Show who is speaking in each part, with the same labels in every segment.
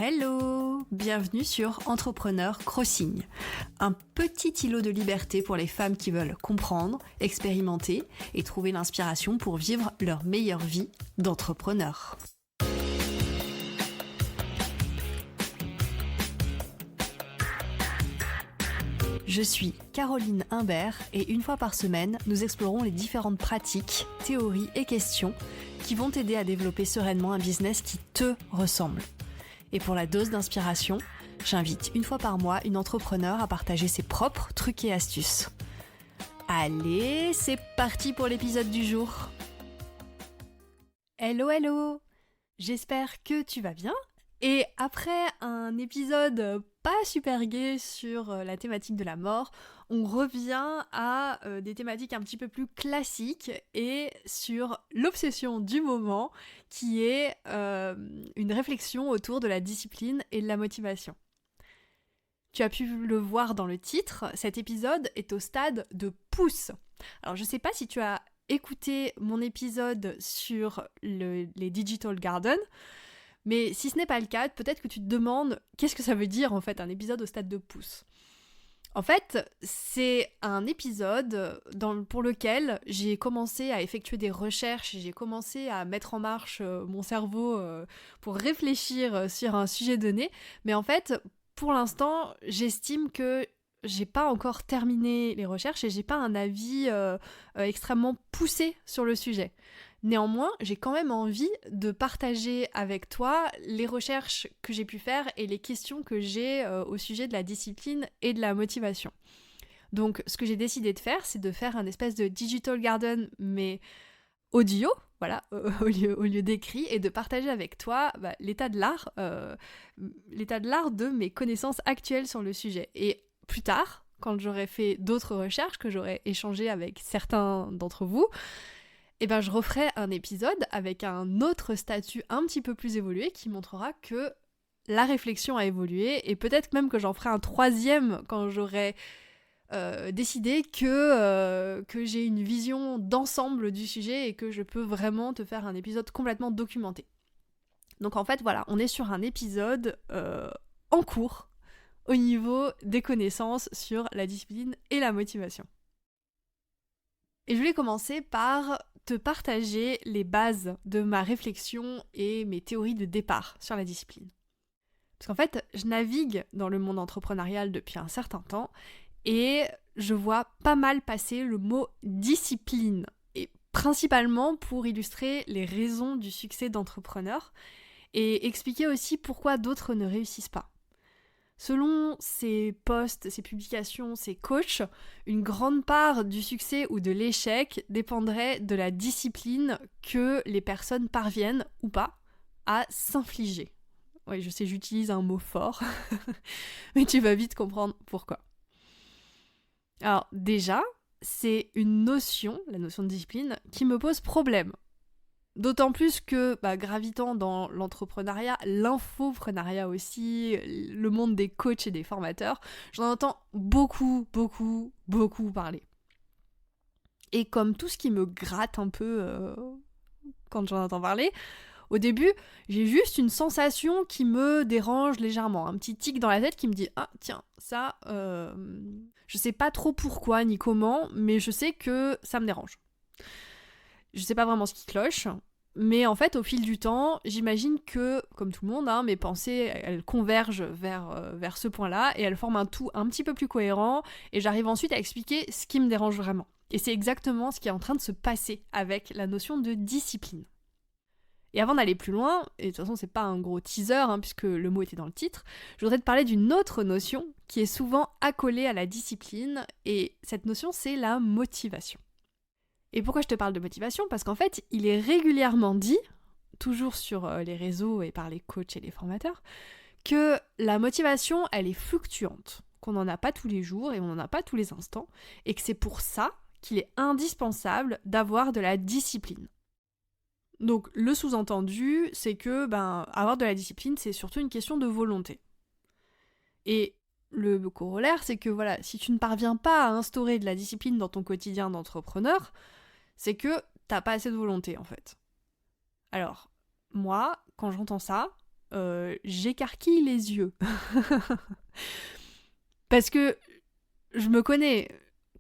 Speaker 1: Hello! Bienvenue sur Entrepreneur Crossing, un petit îlot de liberté pour les femmes qui veulent comprendre, expérimenter et trouver l'inspiration pour vivre leur meilleure vie d'entrepreneur. Je suis Caroline Imbert et une fois par semaine, nous explorons les différentes pratiques, théories et questions qui vont t'aider à développer sereinement un business qui te ressemble. Et pour la dose d'inspiration, j'invite une fois par mois une entrepreneur à partager ses propres trucs et astuces. Allez, c'est parti pour l'épisode du jour. Hello! J'espère que tu vas bien. Et après un épisode pas super gai sur la thématique de la mort, on revient à des thématiques un petit peu plus classiques et sur l'obsession du moment qui est une réflexion autour de la discipline et de la motivation. Tu as pu le voir dans le titre, cet épisode est au stade de pouce. Alors je sais pas si tu as écouté mon épisode sur les Digital Garden, mais si ce n'est pas le cas, peut-être que tu te demandes qu'est-ce que ça veut dire en fait un épisode au stade de pouce. En fait, c'est un épisode pour lequel j'ai commencé à effectuer des recherches, j'ai commencé à mettre en marche mon cerveau pour réfléchir sur un sujet donné, mais en fait, pour l'instant, j'estime que j'ai pas encore terminé les recherches et j'ai pas un avis extrêmement poussé sur le sujet. Néanmoins, j'ai quand même envie de partager avec toi les recherches que j'ai pu faire et les questions que j'ai au sujet de la discipline et de la motivation. Donc, ce que j'ai décidé de faire, c'est de faire un espèce de Digital Garden, mais audio, voilà, au lieu d'écrit, et de partager avec toi l'état de l'art de mes connaissances actuelles sur le sujet. Et plus tard, quand j'aurai fait d'autres recherches, que j'aurai échangé avec certains d'entre vous, je referai un épisode avec un autre statut un petit peu plus évolué qui montrera que la réflexion a évolué et peut-être même que j'en ferai un troisième quand j'aurai décidé que j'ai une vision d'ensemble du sujet et que je peux vraiment te faire un épisode complètement documenté. Donc en fait voilà, on est sur un épisode en cours au niveau des connaissances sur la discipline et la motivation. Et je voulais commencer par te partager les bases de ma réflexion et mes théories de départ sur la discipline. Parce qu'en fait, je navigue dans le monde entrepreneurial depuis un certain temps et je vois pas mal passer le mot discipline, et principalement pour illustrer les raisons du succès d'entrepreneurs et expliquer aussi pourquoi d'autres ne réussissent pas. Selon ces posts, ces publications, ces coachs, une grande part du succès ou de l'échec dépendrait de la discipline que les personnes parviennent, ou pas, à s'infliger. Oui, je sais, j'utilise un mot fort, mais tu vas vite comprendre pourquoi. Alors déjà, c'est une notion, la notion de discipline, qui me pose problème. D'autant plus que, gravitant dans l'entrepreneuriat, l'infoprenariat aussi, le monde des coachs et des formateurs, j'en entends beaucoup parler. Et comme tout ce qui me gratte un peu quand j'en entends parler, au début, j'ai juste une sensation qui me dérange légèrement, un petit tic dans la tête qui me dit « Ah tiens, ça, je sais pas trop pourquoi ni comment, mais je sais que ça me dérange. » Je sais pas vraiment ce qui cloche, mais en fait, au fil du temps, j'imagine que, comme tout le monde, mes pensées, elles convergent vers ce point-là, et elles forment un tout un petit peu plus cohérent, et j'arrive ensuite à expliquer ce qui me dérange vraiment. Et c'est exactement ce qui est en train de se passer avec la notion de discipline. Et avant d'aller plus loin, et de toute façon c'est pas un gros teaser, puisque le mot était dans le titre, je voudrais te parler d'une autre notion qui est souvent accolée à la discipline, et cette notion c'est la motivation. Et pourquoi je te parle de motivation ? Parce qu'en fait, il est régulièrement dit, toujours sur les réseaux et par les coachs et les formateurs, que la motivation, elle est fluctuante, qu'on n'en a pas tous les jours et on n'en a pas tous les instants, et que c'est pour ça qu'il est indispensable d'avoir de la discipline. Donc le sous-entendu, c'est que avoir de la discipline, c'est surtout une question de volonté. Et le corollaire, c'est que voilà, si tu ne parviens pas à instaurer de la discipline dans ton quotidien d'entrepreneur, c'est que t'as pas assez de volonté en fait. Alors, moi, quand j'entends ça, j'écarquille les yeux. Parce que je me connais,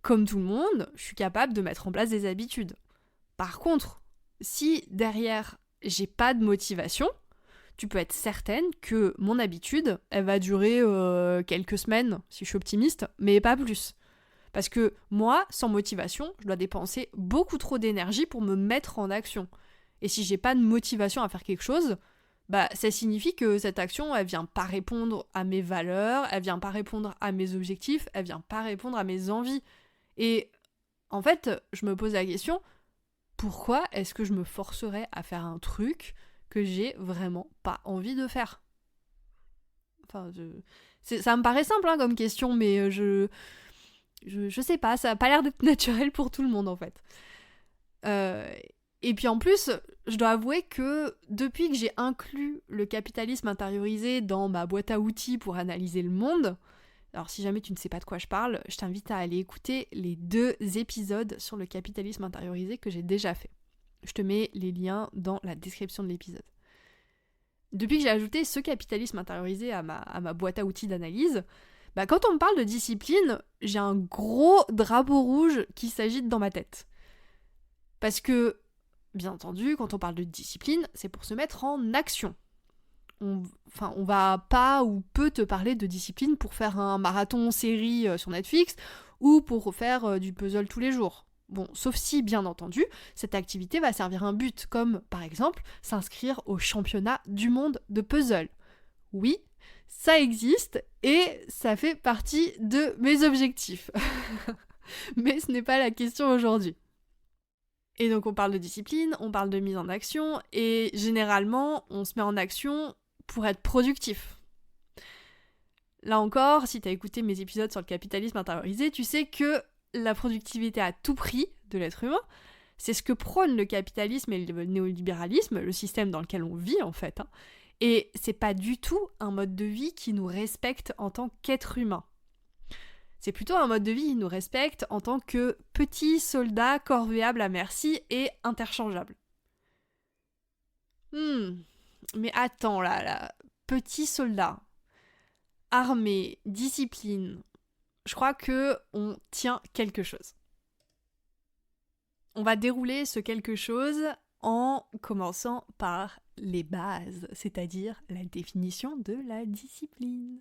Speaker 1: comme tout le monde, je suis capable de mettre en place des habitudes. Par contre, si derrière j'ai pas de motivation, tu peux être certaine que mon habitude, elle va durer quelques semaines, si je suis optimiste, mais pas plus. Parce que moi, sans motivation, je dois dépenser beaucoup trop d'énergie pour me mettre en action. Et si j'ai pas de motivation à faire quelque chose, bah ça signifie que cette action, elle vient pas répondre à mes valeurs, elle vient pas répondre à mes objectifs, elle vient pas répondre à mes envies. Et en fait, je me pose la question, pourquoi est-ce que je me forcerais à faire un truc que j'ai vraiment pas envie de faire? Enfin, ça me paraît simple comme question, mais je sais pas, ça a pas l'air d'être naturel pour tout le monde en fait. Et puis en plus, je dois avouer que depuis que j'ai inclus le capitalisme intériorisé dans ma boîte à outils pour analyser le monde, alors si jamais tu ne sais pas de quoi je parle, je t'invite à aller écouter les 2 épisodes sur le capitalisme intériorisé que j'ai déjà fait. Je te mets les liens dans la description de l'épisode. Depuis que j'ai ajouté ce capitalisme intériorisé à ma boîte à outils d'analyse, bah quand on me parle de discipline, j'ai un gros drapeau rouge qui s'agite dans ma tête. Parce que, bien entendu, quand on parle de discipline, c'est pour se mettre en action. On va pas ou peu te parler de discipline pour faire un marathon série sur Netflix ou pour faire du puzzle tous les jours. Bon, sauf si, bien entendu, cette activité va servir un but, comme, par exemple, s'inscrire au championnat du monde de puzzle. Oui, ça existe et ça fait partie de mes objectifs. Mais ce n'est pas la question aujourd'hui. Et donc on parle de discipline, on parle de mise en action, et généralement, on se met en action pour être productif. Là encore, si tu as écouté mes épisodes sur le capitalisme intériorisé, tu sais que la productivité à tout prix de l'être humain, c'est ce que prône le capitalisme et le néolibéralisme, le système dans lequel on vit en fait. Et c'est pas du tout un mode de vie qui nous respecte en tant qu'être humain. C'est plutôt un mode de vie qui nous respecte en tant que petit soldat corvéable à merci et interchangeable. Mais attends là, petit soldat, armée, discipline, je crois que on tient quelque chose. On va dérouler ce quelque chose en commençant par les bases, c'est-à-dire la définition de la discipline.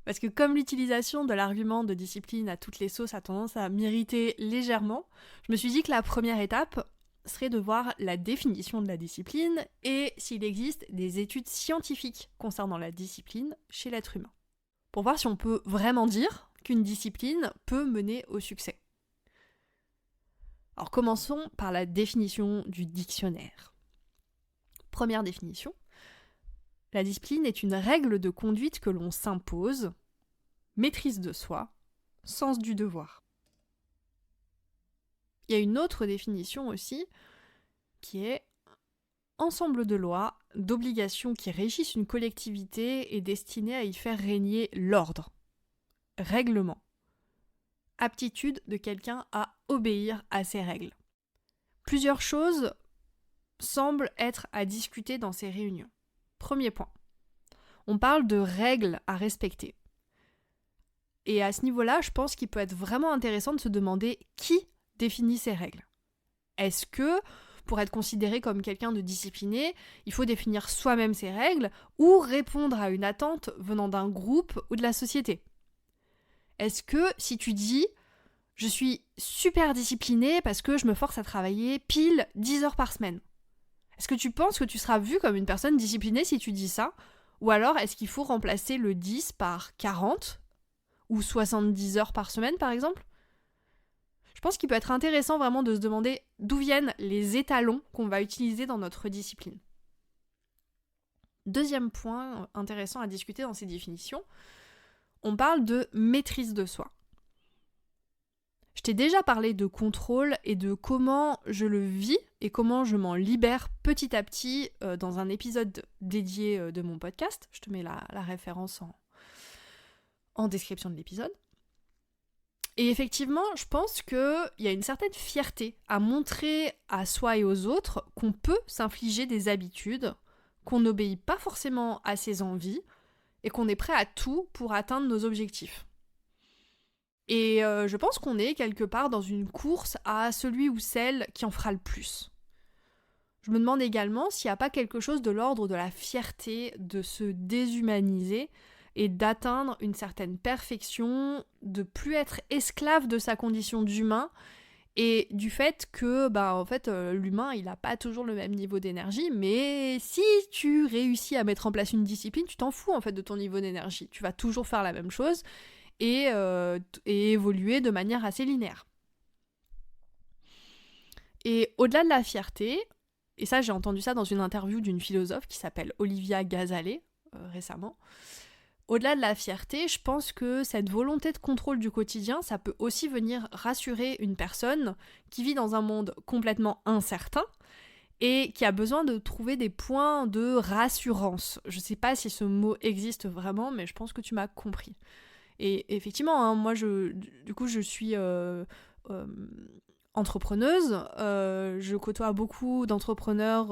Speaker 1: Parce que comme l'utilisation de l'argument de discipline à toutes les sauces a tendance à m'irriter légèrement, je me suis dit que la première étape serait de voir la définition de la discipline et s'il existe des études scientifiques concernant la discipline chez l'être humain. Pour voir si on peut vraiment dire qu'une discipline peut mener au succès. Alors commençons par la définition du dictionnaire. Première définition. La discipline est une règle de conduite que l'on s'impose, maîtrise de soi, sens du devoir. Il y a une autre définition aussi, qui est ensemble de lois, d'obligations qui régissent une collectivité et destinées à y faire régner l'ordre. Règlement. Aptitude de quelqu'un à obéir à ces règles. Plusieurs choses semblent être à discuter dans ces réunions. Premier point, on parle de règles à respecter. Et à ce niveau-là, je pense qu'il peut être vraiment intéressant de se demander qui définit ces règles. Est-ce que, pour être considéré comme quelqu'un de discipliné, il faut définir soi-même ses règles ou répondre à une attente venant d'un groupe ou de la société ? Est-ce que si tu dis « je suis super discipliné parce que je me force à travailler pile 10 heures par semaine », est-ce que tu penses que tu seras vu comme une personne disciplinée si tu dis ça ? Ou alors est-ce qu'il faut remplacer le 10 par 40 ou 70 heures par semaine par exemple ? Je pense qu'il peut être intéressant vraiment de se demander d'où viennent les étalons qu'on va utiliser dans notre discipline. Deuxième point intéressant à discuter dans ces définitions, on parle de maîtrise de soi. Je t'ai déjà parlé de contrôle et de comment je le vis et comment je m'en libère petit à petit dans un épisode dédié de mon podcast. Je te mets la référence en description de l'épisode. Et effectivement, je pense qu'il y a une certaine fierté à montrer à soi et aux autres qu'on peut s'infliger des habitudes, qu'on n'obéit pas forcément à ses envies et qu'on est prêt à tout pour atteindre nos objectifs. Et je pense qu'on est quelque part dans une course à celui ou celle qui en fera le plus. Je me demande également s'il n'y a pas quelque chose de l'ordre de la fierté de se déshumaniser et d'atteindre une certaine perfection, de plus être esclave de sa condition d'humain et du fait que l'humain il n'a pas toujours le même niveau d'énergie, mais si tu réussis à mettre en place une discipline, tu t'en fous en fait de ton niveau d'énergie. Tu vas toujours faire la même chose et évoluer de manière assez linéaire. Et au-delà de la fierté, et ça j'ai entendu ça dans une interview d'une philosophe qui s'appelle Olivia Gazaleh récemment, au-delà de la fierté, je pense que cette volonté de contrôle du quotidien, ça peut aussi venir rassurer une personne qui vit dans un monde complètement incertain et qui a besoin de trouver des points de rassurance. Je sais pas si ce mot existe vraiment, mais je pense que tu m'as compris. Et effectivement, hein, moi je suis entrepreneuse, je côtoie beaucoup d'entrepreneurs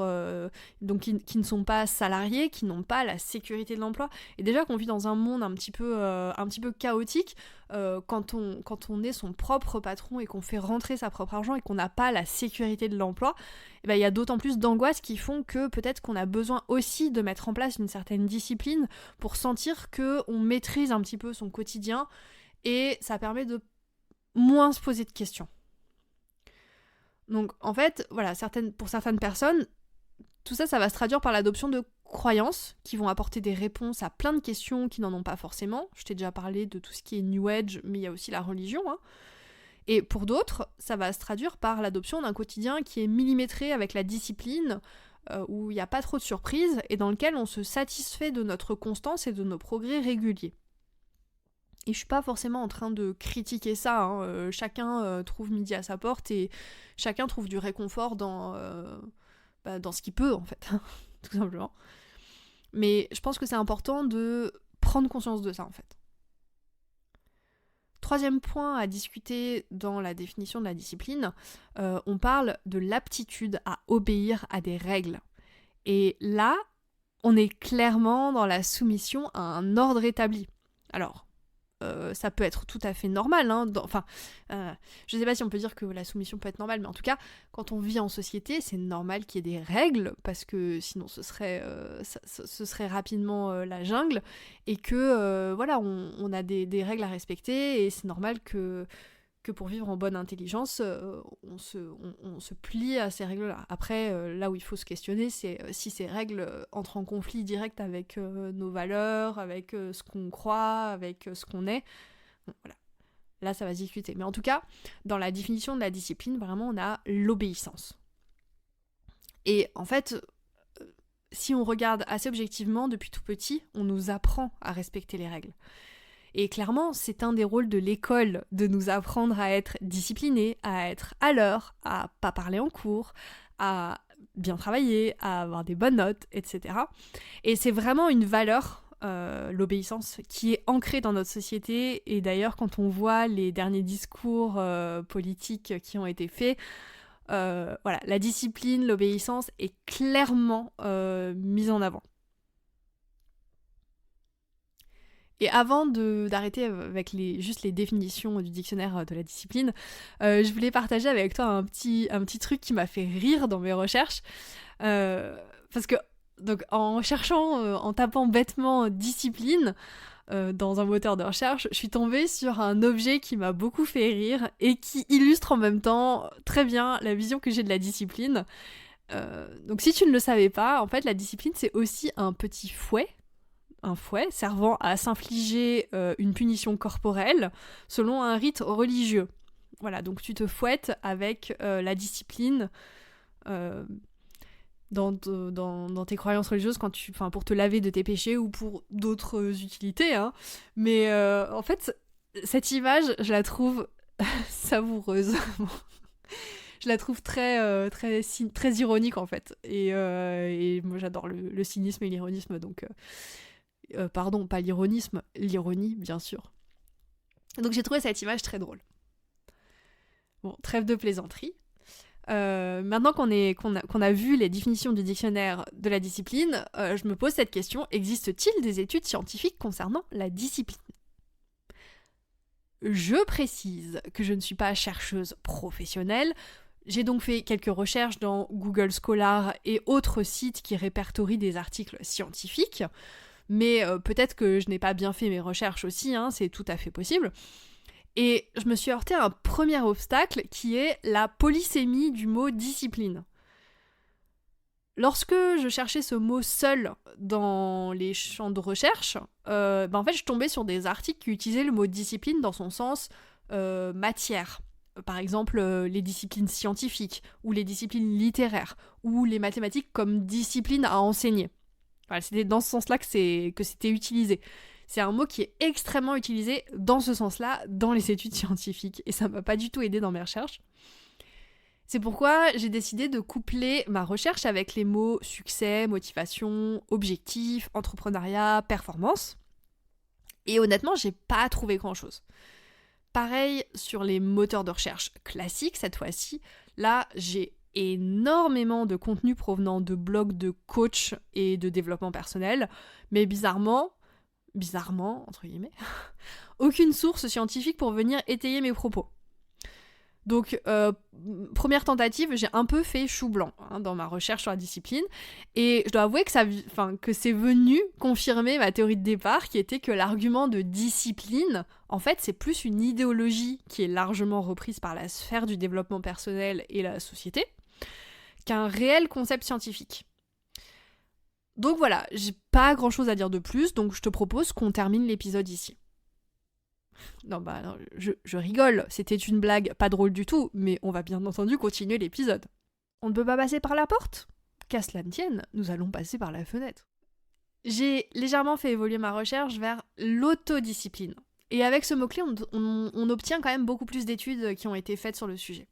Speaker 1: donc qui ne sont pas salariés, qui n'ont pas la sécurité de l'emploi, et déjà qu'on vit dans un monde un petit peu chaotique, quand on est son propre patron et qu'on fait rentrer sa propre argent et qu'on n'a pas la sécurité de l'emploi, il y a d'autant plus d'angoisse qui font que peut-être qu'on a besoin aussi de mettre en place une certaine discipline pour sentir qu'on maîtrise un petit peu son quotidien, et ça permet de moins se poser de questions. Donc en fait, voilà, pour certaines personnes, tout ça, ça va se traduire par l'adoption de croyances qui vont apporter des réponses à plein de questions qui n'en ont pas forcément. Je t'ai déjà parlé de tout ce qui est New Age, mais il y a aussi la religion, hein. Et pour d'autres, ça va se traduire par l'adoption d'un quotidien qui est millimétré avec la discipline, où il n'y a pas trop de surprises, et dans lequel on se satisfait de notre constance et de nos progrès réguliers. Et je suis pas forcément en train de critiquer ça, hein. Chacun trouve midi à sa porte et chacun trouve du réconfort dans ce qu'il peut en fait, tout simplement. Mais je pense que c'est important de prendre conscience de ça en fait. Troisième point à discuter dans la définition de la discipline, on parle de l'aptitude à obéir à des règles. Et là, on est clairement dans la soumission à un ordre établi. Alors, ça peut être tout à fait normal, hein, je sais pas si on peut dire que la soumission peut être normale, mais en tout cas, quand on vit en société, c'est normal qu'il y ait des règles, parce que sinon ce serait rapidement la jungle, et que on a des règles à respecter, et c'est normal que pour vivre en bonne intelligence, on se plie à ces règles-là. Après, là où il faut se questionner, c'est si ces règles entrent en conflit direct avec nos valeurs, avec ce qu'on croit, avec ce qu'on est. Bon, voilà. Là, ça va se discuter. Mais en tout cas, dans la définition de la discipline, vraiment, on a l'obéissance. Et en fait, si on regarde assez objectivement, depuis tout petit, on nous apprend à respecter les règles. Et clairement, c'est un des rôles de l'école de nous apprendre à être disciplinés, à être à l'heure, à pas parler en cours, à bien travailler, à avoir des bonnes notes, etc. Et c'est vraiment une valeur, l'obéissance, qui est ancrée dans notre société. Et d'ailleurs, quand on voit les derniers discours politiques qui ont été faits, la discipline, l'obéissance est clairement mise en avant. Et avant d'arrêter avec juste les définitions du dictionnaire de la discipline, je voulais partager avec toi un petit truc qui m'a fait rire dans mes recherches. Parce que, donc, en tapant bêtement discipline dans un moteur de recherche, je suis tombée sur un objet qui m'a beaucoup fait rire et qui illustre en même temps très bien la vision que j'ai de la discipline. Donc si tu ne le savais pas, en fait, la discipline, c'est aussi un petit fouet. Un fouet servant à s'infliger une punition corporelle selon un rite religieux. Voilà, donc tu te fouettes avec la discipline dans tes croyances religieuses pour te laver de tes péchés ou pour d'autres utilités, hein. Mais en fait, cette image, je la trouve savoureuse. Je la trouve très ironique en fait. Et moi j'adore le cynisme et l'ironisme, donc... pardon, pas l'ironisme, l'ironie, bien sûr. Donc j'ai trouvé cette image très drôle. Bon, trêve de plaisanterie. Maintenant qu'on a vu les définitions du dictionnaire de la discipline, je me pose cette question, existe-t-il des études scientifiques concernant la discipline ? Je précise que je ne suis pas chercheuse professionnelle. J'ai donc fait quelques recherches dans Google Scholar et autres sites qui répertorient des articles scientifiques, mais peut-être que je n'ai pas bien fait mes recherches aussi, c'est tout à fait possible. Et je me suis heurtée à un premier obstacle qui est la polysémie du mot discipline. Lorsque je cherchais ce mot seul dans les champs de recherche, en fait je tombais sur des articles qui utilisaient le mot discipline dans son sens matière. Par exemple, les disciplines scientifiques, ou les disciplines littéraires, ou les mathématiques comme discipline à enseigner. Voilà, c'était dans ce sens-là que c'était utilisé. C'est un mot qui est extrêmement utilisé dans ce sens-là, dans les études scientifiques, et ça m'a pas du tout aidé dans mes recherches. C'est pourquoi j'ai décidé de coupler ma recherche avec les mots succès, motivation, objectif, entrepreneuriat, performance. Et honnêtement, j'ai pas trouvé grand-chose. Pareil sur les moteurs de recherche classiques cette fois-ci. Là, j'ai énormément de contenu provenant de blogs de coach et de développement personnel, mais bizarrement, entre guillemets, aucune source scientifique pour venir étayer mes propos. Donc, première tentative, j'ai un peu fait chou blanc dans ma recherche sur la discipline, et je dois avouer que c'est venu confirmer ma théorie de départ, qui était que l'argument de discipline, en fait, c'est plus une idéologie qui est largement reprise par la sphère du développement personnel et la société, qu'un réel concept scientifique. Donc voilà, j'ai pas grand-chose à dire de plus, donc je te propose qu'on termine l'épisode ici. Non, je rigole, c'était une blague pas drôle du tout, mais on va bien entendu continuer l'épisode. On ne peut pas passer par la porte ? Qu'à cela ne tienne, nous allons passer par la fenêtre. J'ai légèrement fait évoluer ma recherche vers l'autodiscipline. Et avec ce mot-clé, on obtient quand même beaucoup plus d'études qui ont été faites sur le sujet.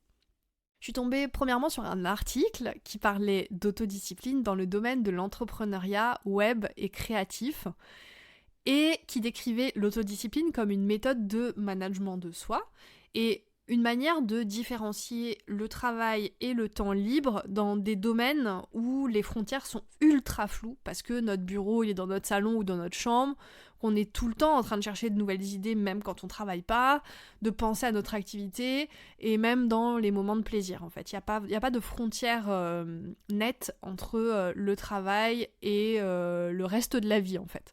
Speaker 1: Je suis tombée premièrement sur un article qui parlait d'autodiscipline dans le domaine de l'entrepreneuriat web et créatif, et qui décrivait l'autodiscipline comme une méthode de management de soi et une manière de différencier le travail et le temps libre dans des domaines où les frontières sont ultra floues, parce que notre bureau il est dans notre salon ou dans notre chambre, qu'on est tout le temps en train de chercher de nouvelles idées même quand on travaille pas, de penser à notre activité, et même dans les moments de plaisir en fait. Il n'y a pas de frontière nette entre le travail et le reste de la vie en fait.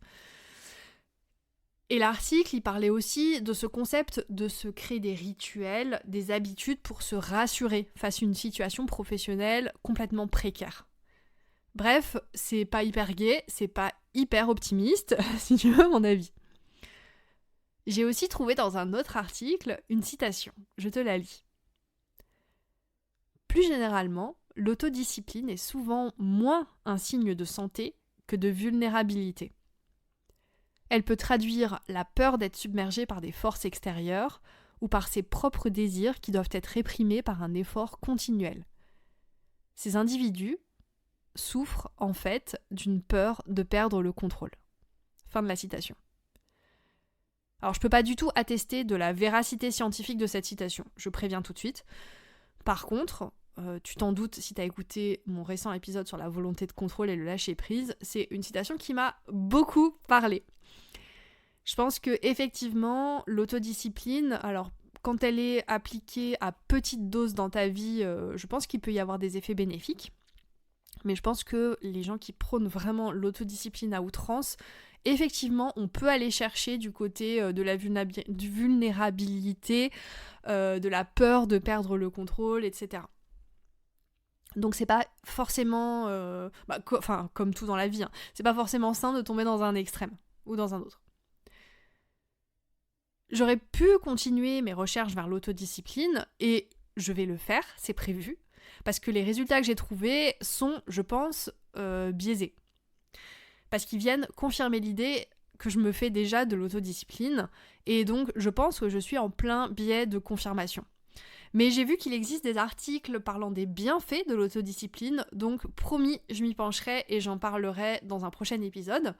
Speaker 1: Et l'article, il parlait aussi de ce concept de se créer des rituels, des habitudes pour se rassurer face à une situation professionnelle complètement précaire. Bref, c'est pas hyper gai, c'est pas hyper optimiste, si tu veux mon avis. J'ai aussi trouvé dans un autre article une citation, je te la lis. Plus généralement, l'autodiscipline est souvent moins un signe de santé que de vulnérabilité. Elle peut traduire la peur d'être submergée par des forces extérieures ou par ses propres désirs qui doivent être réprimés par un effort continuel. Ces individus souffrent en fait d'une peur de perdre le contrôle. Fin de la citation. Alors je peux pas du tout attester de la véracité scientifique de cette citation, je préviens tout de suite. Par contre, tu t'en doutes si t'as écouté mon récent épisode sur la volonté de contrôle et le lâcher-prise, c'est une citation qui m'a beaucoup parlé. Je pense que effectivement, l'autodiscipline, alors quand elle est appliquée à petite dose dans ta vie, je pense qu'il peut y avoir des effets bénéfiques. Mais je pense que les gens qui prônent vraiment l'autodiscipline à outrance, effectivement, on peut aller chercher du côté de la vulnérabilité, de la peur de perdre le contrôle, etc. Donc c'est pas forcément, comme tout dans la vie, c'est pas forcément sain de tomber dans un extrême ou dans un autre. J'aurais pu continuer mes recherches vers l'autodiscipline, et je vais le faire, c'est prévu, parce que les résultats que j'ai trouvés sont, je pense, biaisés. Parce qu'ils viennent confirmer l'idée que je me fais déjà de l'autodiscipline, et donc je pense que je suis en plein biais de confirmation. Mais j'ai vu qu'il existe des articles parlant des bienfaits de l'autodiscipline, donc promis, je m'y pencherai et j'en parlerai dans un prochain épisode.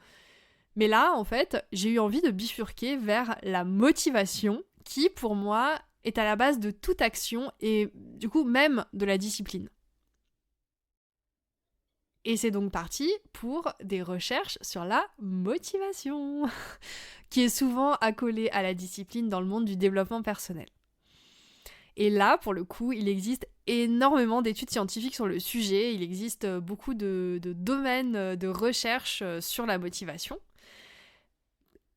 Speaker 1: Mais là, en fait, j'ai eu envie de bifurquer vers la motivation qui, pour moi, est à la base de toute action et du coup même de la discipline. Et c'est donc parti pour des recherches sur la motivation, qui est souvent accolée à la discipline dans le monde du développement personnel. Et là, pour le coup, il existe énormément d'études scientifiques sur le sujet, il existe beaucoup de domaines de recherche sur la motivation.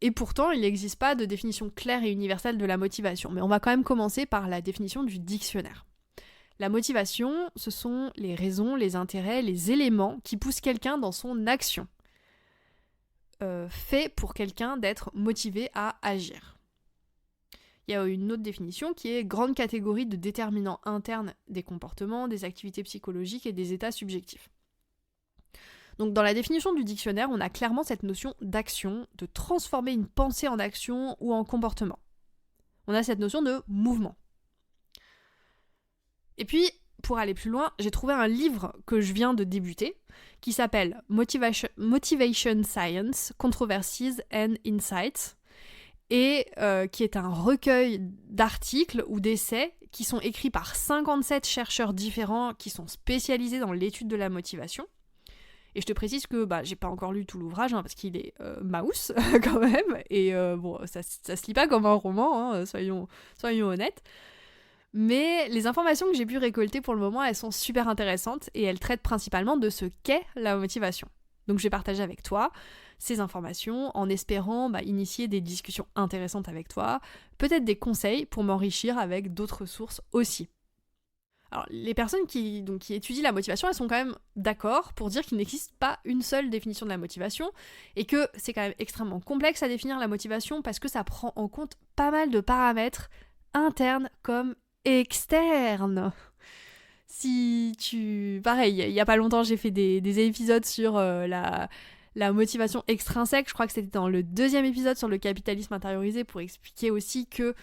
Speaker 1: Et pourtant, il n'existe pas de définition claire et universelle de la motivation. Mais on va quand même commencer par la définition du dictionnaire. La motivation, ce sont les raisons, les intérêts, les éléments qui poussent quelqu'un dans son action. Fait pour quelqu'un d'être motivé à agir. Il y a une autre définition qui est grande catégorie de déterminants internes des comportements, des activités psychologiques et des états subjectifs. Donc dans la définition du dictionnaire, on a clairement cette notion d'action, de transformer une pensée en action ou en comportement. On a cette notion de mouvement. Et puis, pour aller plus loin, j'ai trouvé un livre que je viens de débuter, qui s'appelle Motivation Science, Controversies and Insights, et qui est un recueil d'articles ou d'essais qui sont écrits par 57 chercheurs différents qui sont spécialisés dans l'étude de la motivation. Et je te précise que j'ai pas encore lu tout l'ouvrage, parce qu'il est mouse quand même, et ça se lit pas comme un roman, soyons honnêtes. Mais les informations que j'ai pu récolter pour le moment, elles sont super intéressantes et elles traitent principalement de ce qu'est la motivation. Donc je vais partager avec toi ces informations en espérant initier des discussions intéressantes avec toi, peut-être des conseils pour m'enrichir avec d'autres sources aussi. Alors les personnes qui étudient la motivation, elles sont quand même d'accord pour dire qu'il n'existe pas une seule définition de la motivation et que c'est quand même extrêmement complexe à définir la motivation parce que ça prend en compte pas mal de paramètres internes comme externe. Pareil, il y a pas longtemps, j'ai fait des épisodes sur la motivation extrinsèque. Je crois que c'était dans le 2e épisode sur le capitalisme intériorisé pour expliquer aussi que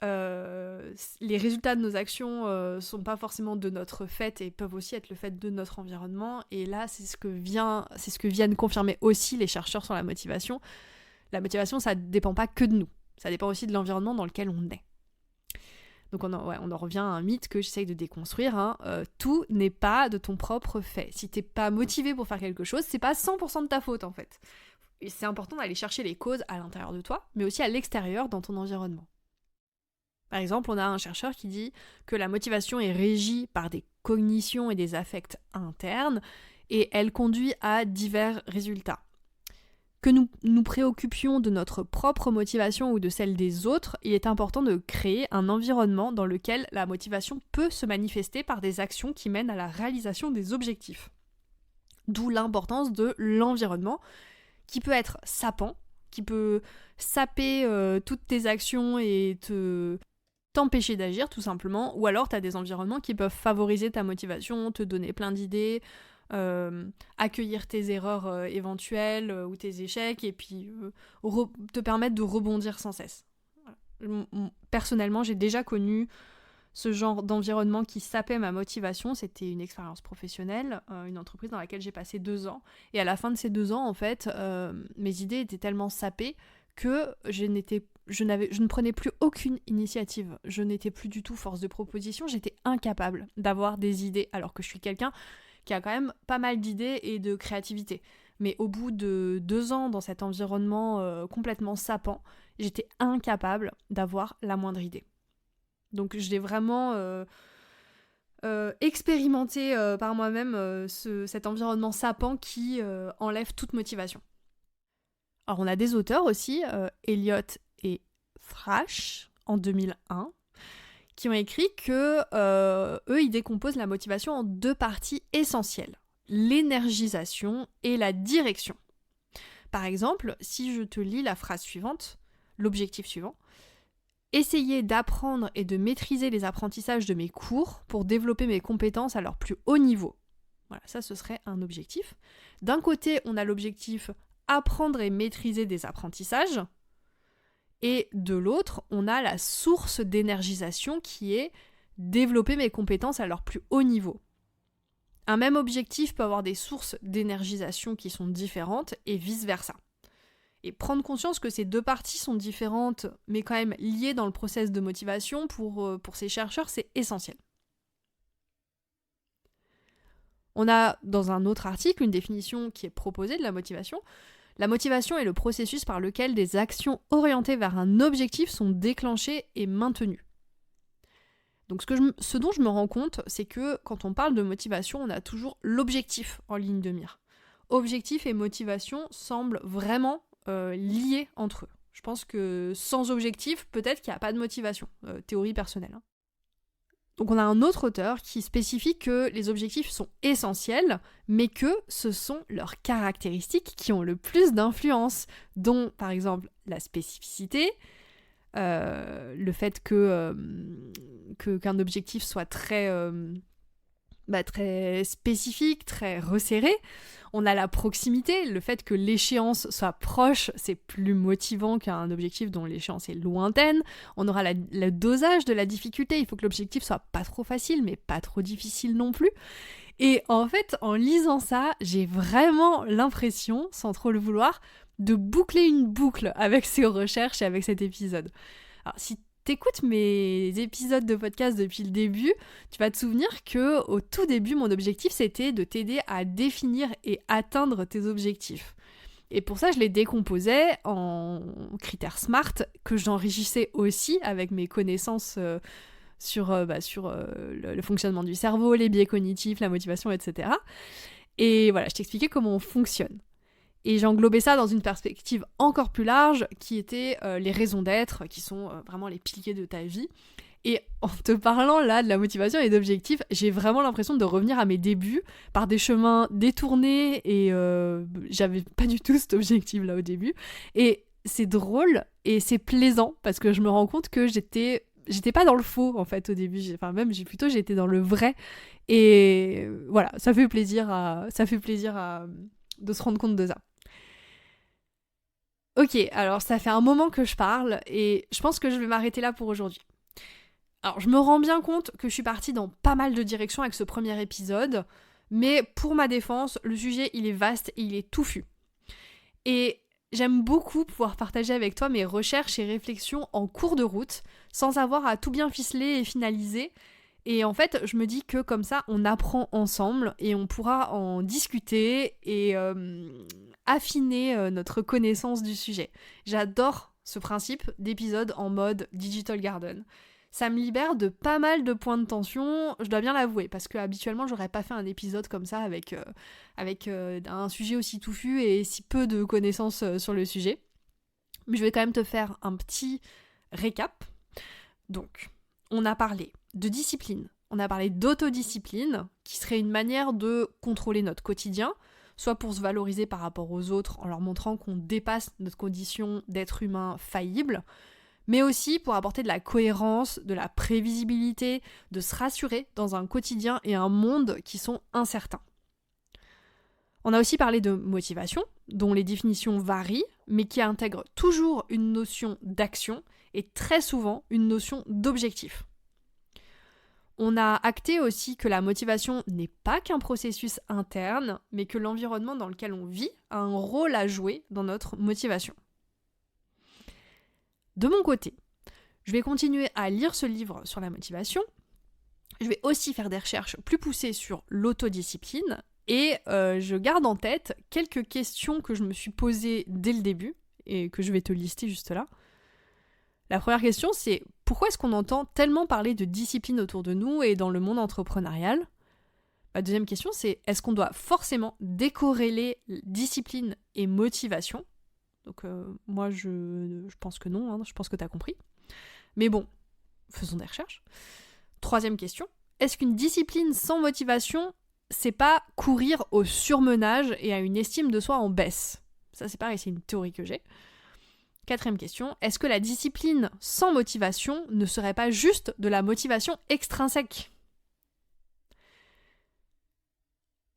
Speaker 1: les résultats de nos actions sont pas forcément de notre fait et peuvent aussi être le fait de notre environnement. Et là, c'est ce que viennent confirmer aussi les chercheurs sur la motivation. La motivation, ça dépend pas que de nous. Ça dépend aussi de l'environnement dans lequel on est. Donc on en revient à un mythe que j'essaye de déconstruire. Tout n'est pas de ton propre fait. Si t'es pas motivé pour faire quelque chose, c'est pas 100% de ta faute en fait. Et c'est important d'aller chercher les causes à l'intérieur de toi, mais aussi à l'extérieur dans ton environnement. Par exemple, on a un chercheur qui dit que la motivation est régie par des cognitions et des affects internes, et elle conduit à divers résultats. Que nous nous préoccupions de notre propre motivation ou de celle des autres, il est important de créer un environnement dans lequel la motivation peut se manifester par des actions qui mènent à la réalisation des objectifs. D'où l'importance de l'environnement, qui peut être sapant, qui peut saper toutes tes actions et t'empêcher d'agir tout simplement, ou alors tu as des environnements qui peuvent favoriser ta motivation, te donner plein d'idées, accueillir tes erreurs éventuelles ou tes échecs et puis te permettre de rebondir sans cesse. Voilà. Personnellement, j'ai déjà connu ce genre d'environnement qui sapait ma motivation. C'était une expérience professionnelle, une entreprise dans laquelle j'ai passé 2 ans. Et à la fin de ces 2 ans, en fait, mes idées étaient tellement sapées que je ne prenais plus aucune initiative. Je n'étais plus du tout force de proposition. J'étais incapable d'avoir des idées, alors que je suis quelqu'un qui a quand même pas mal d'idées et de créativité. Mais au bout de 2 ans dans cet environnement complètement sapant, j'étais incapable d'avoir la moindre idée. Donc je l'ai vraiment expérimenté par moi-même, cet environnement sapant qui enlève toute motivation. Alors on a des auteurs aussi, Elliott et Thrash, en 2001, qui ont écrit que eux, ils décomposent la motivation en 2 parties essentielles, l'énergisation et la direction. Par exemple, si je te lis la phrase suivante, l'objectif suivant, essayer d'apprendre et de maîtriser les apprentissages de mes cours pour développer mes compétences à leur plus haut niveau. Voilà, ça ce serait un objectif. D'un côté, on a l'objectif apprendre et maîtriser des apprentissages, et de l'autre, on a la source d'énergisation qui est développer mes compétences à leur plus haut niveau. Un même objectif peut avoir des sources d'énergisation qui sont différentes et vice-versa. Et prendre conscience que ces deux parties sont différentes, mais quand même liées dans le process de motivation, pour ces chercheurs, c'est essentiel. On a, dans un autre article, une définition qui est proposée de la motivation. La motivation est le processus par lequel des actions orientées vers un objectif sont déclenchées et maintenues. Donc ce dont je me rends compte, c'est que quand on parle de motivation, on a toujours l'objectif en ligne de mire. Objectif et motivation semblent vraiment liés entre eux. Je pense que sans objectif, peut-être qu'il n'y a pas de motivation. Théorie personnelle. Hein. Donc on a un autre auteur qui spécifie que les objectifs sont essentiels, mais que ce sont leurs caractéristiques qui ont le plus d'influence, dont par exemple la spécificité, le fait qu'un objectif soit très spécifique, très resserré. On a la proximité, le fait que l'échéance soit proche, c'est plus motivant qu'un objectif dont l'échéance est lointaine. On aura le dosage de la difficulté, il faut que l'objectif soit pas trop facile, mais pas trop difficile non plus. Et en fait, en lisant ça, j'ai vraiment l'impression, sans trop le vouloir, de boucler une boucle avec ces recherches et avec cet épisode. Alors, si t'écoutes mes épisodes de podcast depuis le début, tu vas te souvenir que au tout début, mon objectif, c'était de t'aider à définir et atteindre tes objectifs. Et pour ça, je les décomposais en critères SMART, que j'enrichissais aussi avec mes connaissances sur le fonctionnement du cerveau, les biais cognitifs, la motivation, etc. Et voilà, je t'expliquais comment on fonctionne. Et j'englobais ça dans une perspective encore plus large, qui était les raisons d'être, qui sont vraiment les piliers de ta vie. Et en te parlant là de la motivation et d'objectifs, j'ai vraiment l'impression de revenir à mes débuts par des chemins détournés, et j'avais pas du tout cet objectif là au début. Et c'est drôle et c'est plaisant, parce que je me rends compte que j'étais pas dans le faux en fait au début, j'étais dans le vrai. Et voilà, ça fait plaisir de se rendre compte de ça. Ok, alors ça fait un moment que je parle et je pense que je vais m'arrêter là pour aujourd'hui. Alors je me rends bien compte que je suis partie dans pas mal de directions avec ce premier épisode, mais pour ma défense, le sujet il est vaste et il est touffu. Et j'aime beaucoup pouvoir partager avec toi mes recherches et réflexions en cours de route, sans avoir à tout bien ficeler et finaliser. Et en fait, je me dis que comme ça, on apprend ensemble et on pourra en discuter et affiner notre connaissance du sujet. J'adore ce principe d'épisode en mode Digital Garden. Ça me libère de pas mal de points de tension, je dois bien l'avouer, parce que habituellement, j'aurais pas fait un épisode comme ça avec un sujet aussi touffu et si peu de connaissances sur le sujet. Mais je vais quand même te faire un petit récap. Donc, on a parlé de discipline, on a parlé d'autodiscipline, qui serait une manière de contrôler notre quotidien, soit pour se valoriser par rapport aux autres en leur montrant qu'on dépasse notre condition d'être humain faillible, mais aussi pour apporter de la cohérence, de la prévisibilité, de se rassurer dans un quotidien et un monde qui sont incertains. On a aussi parlé de motivation, dont les définitions varient, mais qui intègrent toujours une notion d'action et très souvent une notion d'objectif. On a acté aussi que la motivation n'est pas qu'un processus interne, mais que l'environnement dans lequel on vit a un rôle à jouer dans notre motivation. De mon côté, je vais continuer à lire ce livre sur la motivation. Je vais aussi faire des recherches plus poussées sur l'autodiscipline et je garde en tête quelques questions que je me suis posées dès le début et que je vais te lister juste là. La première question, c'est pourquoi est-ce qu'on entend tellement parler de discipline autour de nous et dans le monde entrepreneurial ? La deuxième question, c'est est-ce qu'on doit forcément décorréler discipline et motivation ? Donc moi, je pense que non, hein, je pense que tu as compris. Mais bon, faisons des recherches. Troisième question, est-ce qu'une discipline sans motivation, c'est pas courir au surmenage et à une estime de soi en baisse ? Ça, c'est pareil, c'est une théorie que j'ai. Quatrième question, est-ce que la discipline sans motivation ne serait pas juste de la motivation extrinsèque ?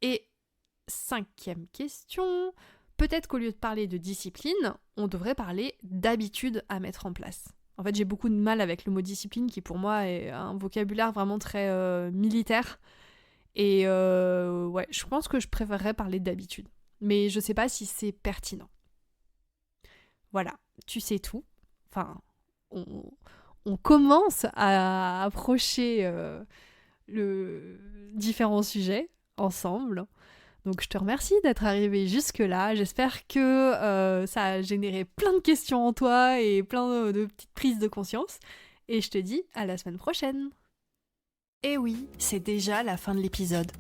Speaker 1: Et cinquième question, peut-être qu'au lieu de parler de discipline, on devrait parler d'habitude à mettre en place. En fait, j'ai beaucoup de mal avec le mot discipline qui pour moi est un vocabulaire vraiment très militaire. Et je pense que je préférerais parler d'habitude. Mais je sais pas si c'est pertinent. Voilà, tu sais tout. Enfin, on commence à approcher le différents sujets ensemble. Donc je te remercie d'être arrivé jusque-là. J'espère que ça a généré plein de questions en toi et plein de petites prises de conscience. Et je te dis à la semaine prochaine. Et oui, c'est déjà la fin de l'épisode.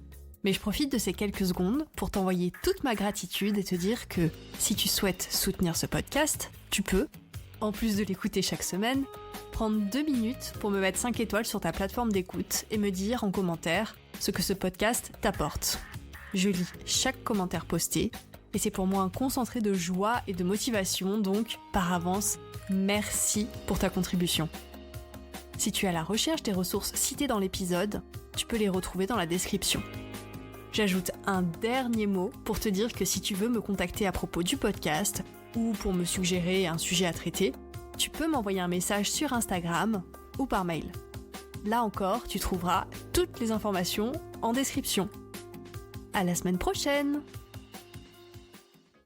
Speaker 1: Mais je profite de ces quelques secondes pour t'envoyer toute ma gratitude et te dire que si tu souhaites soutenir ce podcast, tu peux, en plus de l'écouter chaque semaine, prendre 2 minutes pour me mettre 5 étoiles sur ta plateforme d'écoute et me dire en commentaire ce que ce podcast t'apporte. Je lis chaque commentaire posté et c'est pour moi un concentré de joie et de motivation, donc par avance, merci pour ta contribution. Si tu es à la recherche des ressources citées dans l'épisode, tu peux les retrouver dans la description. J'ajoute un dernier mot pour te dire que si tu veux me contacter à propos du podcast ou pour me suggérer un sujet à traiter, tu peux m'envoyer un message sur Instagram ou par mail. Là encore, tu trouveras toutes les informations en description. À la semaine prochaine!